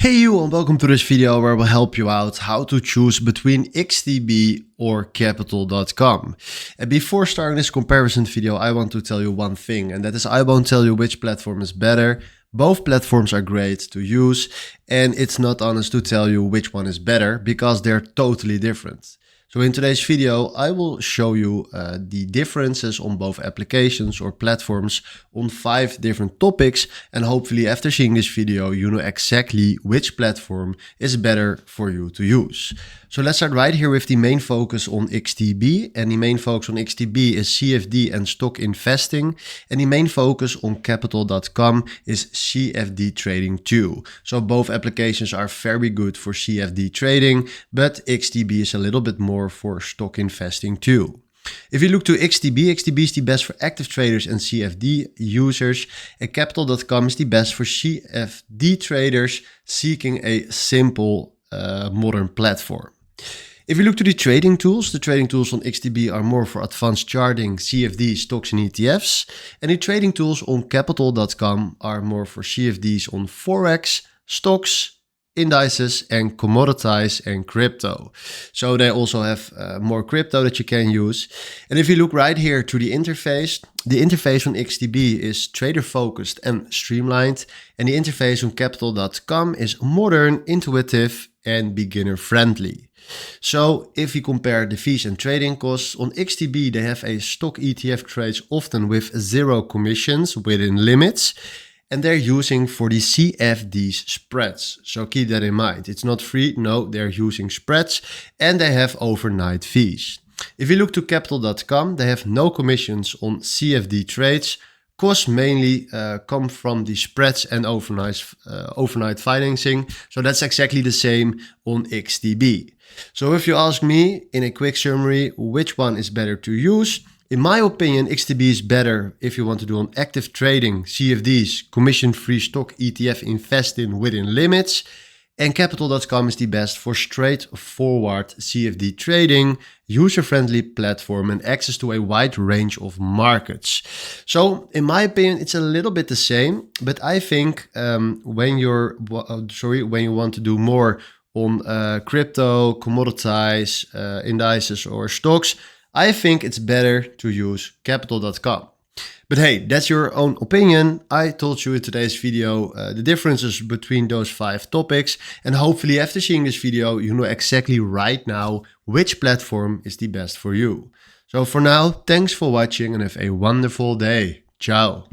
Hey you, and welcome to this video where we'll help you out how to choose between XTB or capital.com. And before starting this comparison video, I want to tell you one thing, and that is I won't tell you which platform is better. Both platforms are great to use, and it's not honest to tell you which one is better because they're totally different. So in today's video, I will show you the differences on both applications or platforms on 5 different topics. And hopefully after seeing this video, you know exactly which platform is better for you to use. So let's start right here with the main focus on XTB. And the main focus on XTB is CFD and stock investing. And the main focus on capital.com is CFD trading too. So both applications are very good for CFD trading, but XTB is a little bit more for stock investing too. If you look to XTB, XTB is the best for active traders and CFD users, and capital.com is the best for CFD traders seeking a simple modern platform. If you look to the trading tools on XTB are more for advanced charting, CFDs, stocks and ETFs, and the trading tools on capital.com are more for CFDs on forex, stocks, indices and commodities and crypto. So they also have more crypto that you can use. And if you look right here to the interface on XTB is trader focused and streamlined. And the interface on capital.com is modern, intuitive and beginner friendly. So if you compare the fees and trading costs, on XTB they have a stock ETF trades often with 0 commissions within limits. And they're using for the CFDs spreads. So keep that in mind. It's not free. No, they're using spreads and they have overnight fees. If you look to capital.com, they have no commissions on CFD trades. Costs mainly come from the spreads and overnight financing. So that's exactly the same on XTB. So if you ask me in a quick summary, which one is better to use? In my opinion, XTB is better if you want to do on active trading, CFDs, commission-free stock ETF investing within limits. And capital.com is the best for straightforward CFD trading, user-friendly platform and access to a wide range of markets. So in my opinion, it's a little bit the same, but I think when you want to do more on crypto, commodities, indices or stocks, I think it's better to use capital.com. But hey, that's your own opinion. I told you in today's video the differences between those 5 topics. And hopefully after seeing this video, you know exactly right now which platform is the best for you. So for now, thanks for watching and have a wonderful day. Ciao.